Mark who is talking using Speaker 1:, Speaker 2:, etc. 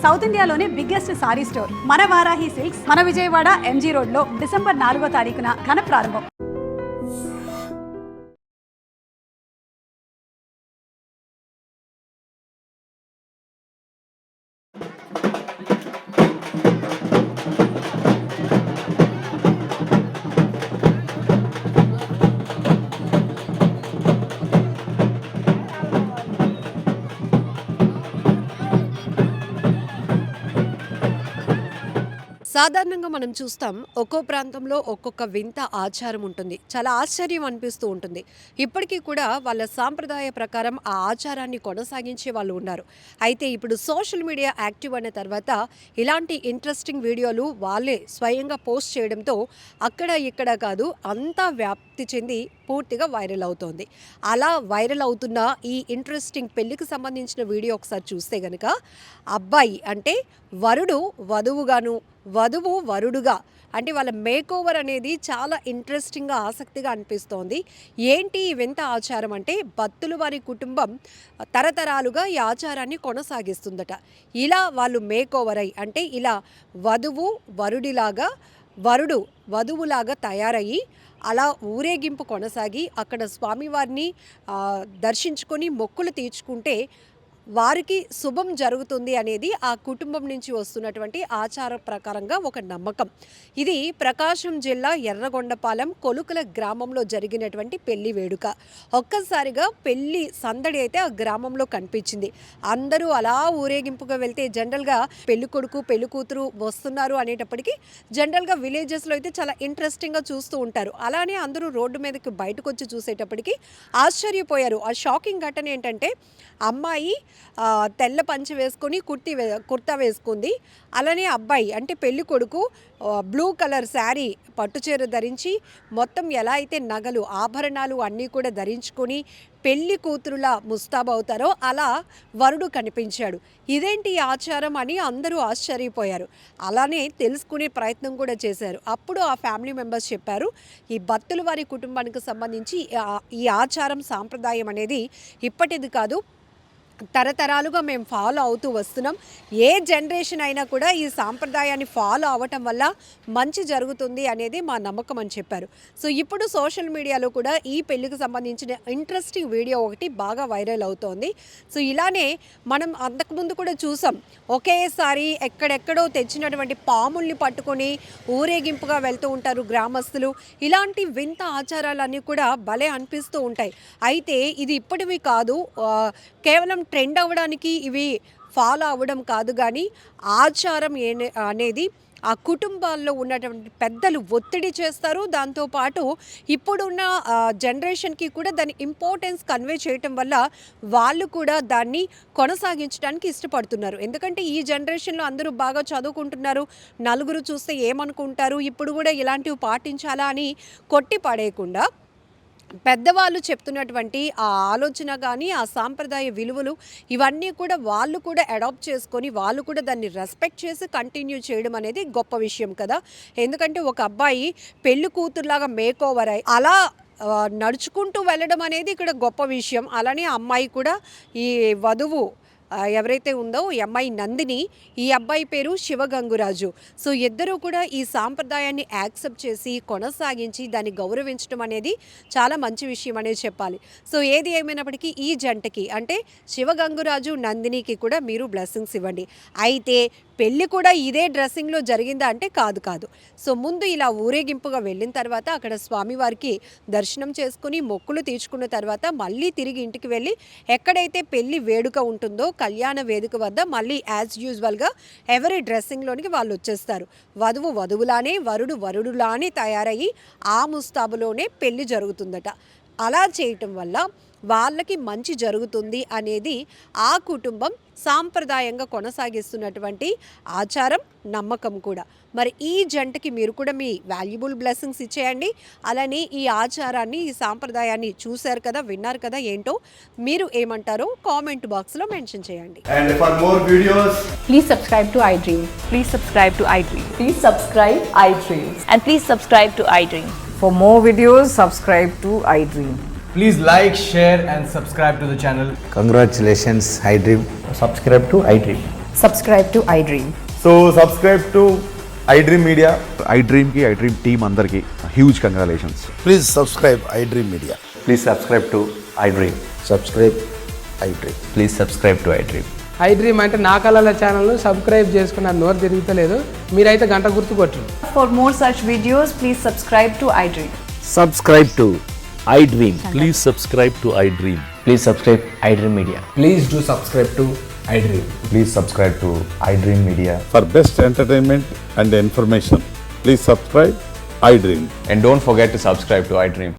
Speaker 1: South ఇండియాలోనే biggest sorry store మన Varahi silks మన విజయవాడ ఎంజీ రోడ్ లో డిసెంబర్ 4వ తారీఖున ఘన ప్రారంభం.
Speaker 2: సాధారణంగా మనం చూస్తాం ఒక్కో ప్రాంతంలో ఒక్కొక్క వింత ఆచారం ఉంటుంది. చాలా ఆశ్చర్యం అనిపిస్తూ ఉంటుంది. ఇప్పటికీ కూడా వాళ్ళ సాంప్రదాయ ప్రకారం ఆ ఆచారాన్ని కొనసాగించే వాళ్ళు ఉన్నారు. అయితే ఇప్పుడు సోషల్ మీడియా యాక్టివ్ అయిన తర్వాత ఇలాంటి ఇంట్రెస్టింగ్ వీడియోలు వాళ్ళే స్వయంగా పోస్ట్ చేయడంతో అక్కడ ఇక్కడ కాదు అంతా వ్యాప్తి చెంది పూర్తిగా వైరల్ అవుతోంది. అలా వైరల్ అవుతున్న ఈ ఇంట్రెస్టింగ్ పెళ్లికి సంబంధించిన వీడియో ఒకసారి చూస్తే గనక అబ్బాయి అంటే వరుడు వధువుగాను వధువు వరుడుగా అంటే వాళ్ళ మేకోవర్ అనేది చాలా ఇంట్రెస్టింగ్గా ఆసక్తిగా అనిపిస్తోంది. ఏంటి ఈ వింత ఆచారం అంటే భక్తులు వారి కుటుంబం తరతరాలుగా ఈ ఆచారాన్ని కొనసాగిస్తుందట. ఇలా వాళ్ళు మేకోవర్ అయ్యి అంటే ఇలా వధువు వరుడిలాగా వరుడు వధువులాగా తయారయ్యి అలా ఊరేగింపు కొనసాగి అక్కడ స్వామివారిని దర్శించుకొని మొక్కులు తీర్చుకుంటే వారికి శుభం జరుగుతుంది అనేది ఆ కుటుంబం నుంచి వస్తున్నటువంటి ఆచార ప్రకారంగా ఒక నమ్మకం. ఇది ప్రకాశం జిల్లా ఎర్రగొండపాలెం కొలుకల గ్రామంలో జరిగినటువంటి పెళ్లి వేడుక. ఒక్కసారిగా పెళ్లి సందడి అయితే ఆ గ్రామంలో కనిపించింది. అందరూ అలా ఊరేగింపుగా వెళ్తే జనరల్గా పెళ్లి కొడుకు పెళ్లి కూతురు వస్తున్నారు అనేటప్పటికీ జనరల్గా విలేజెస్లో అయితే చాలా ఇంట్రెస్టింగ్గా చూస్తూ ఉంటారు. అలానే అందరూ రోడ్డు మీదకి బయటకు వచ్చి చూసేటప్పటికి ఆశ్చర్యపోయారు. ఆ షాకింగ్ ఘటన ఏంటంటే అమ్మాయి తెల్ల పంచె వేసుకొని కుర్తా వేసుకుంది. అలానే అబ్బాయి అంటే పెళ్లి కొడుకు బ్లూ కలర్ శారీ పట్టుచీర ధరించి మొత్తం ఎలా అయితే నగలు ఆభరణాలు అన్నీ కూడా ధరించుకొని పెళ్లి కూతురులా ముస్తాబవుతారో అలా వరుడు కనిపించాడు. ఇదేంటి ఆచారం అని అందరూ ఆశ్చర్యపోయారు. అలానే తెలుసుకునే ప్రయత్నం కూడా చేశారు. అప్పుడు ఆ ఫ్యామిలీ మెంబర్స్ చెప్పారు, ఈ భక్తుల వారి కుటుంబానికి సంబంధించి ఈ ఆచారం సాంప్రదాయం అనేది ఇప్పటిది కాదు, తరతరాలుగా మేము ఫాలో అవుతూ వస్తున్నాం. ఏ జనరేషన్ అయినా కూడా ఈ సాంప్రదాయాన్ని ఫాలో అవ్వటం వల్ల మంచి జరుగుతుంది అనేది మా నమ్మకం అని చెప్పారు. సో ఇప్పుడు సోషల్ మీడియాలో కూడా ఈ పెళ్లికి సంబంధించిన ఇంట్రెస్టింగ్ వీడియో ఒకటి బాగా వైరల్ అవుతోంది. సో ఇలానే మనం అంతకుముందు కూడా చూసాం, ఒకేసారి ఎక్కడెక్కడో తెచ్చినటువంటి పాముల్ని పట్టుకొని ఊరేగింపుగా వెళ్తూ ఉంటారు గ్రామస్తులు. ఇలాంటి వింత ఆచారాలన్నీ కూడా భలే అనిపిస్తూ ఉంటాయి. అయితే ఇది ఇప్పటివి కాదు, కేవలం ట్రెండ్ అవ్వడానికి ఇవి ఫాలో అవ్వడం కాదు, కానీ ఆచారం అనేది ఆ కుటుంబాల్లో ఉన్నటువంటి పెద్దలు ఒత్తిడి చేస్తారు. దాంతోపాటు ఇప్పుడున్న జనరేషన్కి కూడా దాని ఇంపార్టెన్స్ కన్వే చేయటం వల్ల వాళ్ళు కూడా దాన్ని కొనసాగించడానికి ఇష్టపడుతున్నారు. ఎందుకంటే ఈ జనరేషన్లో అందరూ బాగా చదువుకుంటున్నారు, నలుగురు చూస్తే ఏమనుకుంటారు, ఇప్పుడు కూడా ఇలాంటివి పాటించాలా అని కొట్టి పడేయకుండా పెద్దవాళ్ళు చెప్తున్నటువంటి ఆ ఆలోచన కానీ ఆ సాంప్రదాయ విలువలు ఇవన్నీ కూడా వాళ్ళు కూడా అడాప్ట్ చేసుకొని వాళ్ళు కూడా దాన్ని రెస్పెక్ట్ చేసి కంటిన్యూ చేయడం అనేది గొప్ప విషయం కదా. ఎందుకంటే ఒక అబ్బాయి పెళ్లి కూతురులాగా మేకోవర్ అయ్యి అలా నడుచుకుంటూ వెళ్ళడం అనేది ఇక్కడ గొప్ప విషయం. అలానే అమ్మాయి కూడా ఈ వధువు ఎవరైతే ఉందో ఈ అమ్మాయి నందిని, ఈ అబ్బాయి పేరు శివగంగురాజు. సో ఇద్దరూ కూడా ఈ సాంప్రదాయాన్ని యాక్సెప్ట్ చేసి కొనసాగించి దాన్ని గౌరవించడం అనేది చాలా మంచి విషయం అనేది చెప్పాలి. సో ఏది ఏమైనప్పటికీ ఈ జంటకి అంటే శివగంగురాజు నందినికి కూడా మీరు బ్లెస్సింగ్స్ ఇవ్వండి. అయితే పెళ్ళి కూడా ఇదే డ్రెస్సింగ్లో జరిగిందా అంటే కాదు. సో ముందు ఇలా ఊరేగింపుగా వెళ్ళిన తర్వాత అక్కడ స్వామివారికి దర్శనం చేసుకుని మొక్కులు తీర్చుకున్న తర్వాత మళ్ళీ తిరిగి ఇంటికి వెళ్ళి ఎక్కడైతే పెళ్లి వేడుక ఉంటుందో కళ్యాణ వేదిక వద్ద మళ్ళీ యాజ్ యూజువల్గా ఎవరి డ్రెస్సింగ్లోనికి వాళ్ళు వచ్చేస్తారు. వధువు వధువులానే వరుడు వరుడులానే తయారయ్యి ఆ ముస్తాబులోనే పెళ్లి జరుగుతుందట. అలా చేయటం వల్ల వాళ్ళకి మంచి జరుగుతుంది అనేది ఆ కుటుంబం సాంప్రదాయంగా కొనసాగిస్తున్నటువంటి ఆచారం, నమ్మకం కూడా. మరి ఈ జంటకి మీరు కూడా మీ వాల్యుబుల్ బ్లెస్సింగ్స్ ఇచ్చేయండి. అలానే ఈ ఆచారాన్ని ఈ సాంప్రదాయాన్ని చూశారు కదా, విన్నారు కదా, ఏంటో మీరు ఏమంటారో కామెంట్ బాక్స్లో మెన్షన్ చేయండి.
Speaker 3: And for more videos,
Speaker 4: please subscribe to iDream.
Speaker 5: Please subscribe to iDream.
Speaker 4: Please subscribe iDream.
Speaker 5: And please subscribe to iDream.
Speaker 4: For more videos, subscribe to iDream.
Speaker 3: please like, share and subscribe to the channel.
Speaker 6: Congratulations, iDream.
Speaker 7: Subscribe to iDream.
Speaker 4: Subscribe to iDream.
Speaker 3: So subscribe to iDream Media.
Speaker 6: iDream की iDream team अंदर की huge congratulations.
Speaker 7: Please subscribe iDream Media.
Speaker 8: Please subscribe to iDream.
Speaker 7: Subscribe iDream.
Speaker 8: Please subscribe to iDream.
Speaker 9: iDream అంటే నా కళల ఛానల్ను subscribe చేసుకున్న నోరు తిరుగుతలేదు మీరైతే గంట గుర్తు కొట్టండి.
Speaker 4: For more such videos, please subscribe to iDream.
Speaker 10: Subscribe to iDream. Please subscribe to iDream.
Speaker 8: Please subscribe iDream Media.
Speaker 9: Please do subscribe to iDream.
Speaker 3: Please subscribe to iDream Media.
Speaker 7: For best entertainment and information, please subscribe iDream.
Speaker 3: And don't forget to subscribe to iDream.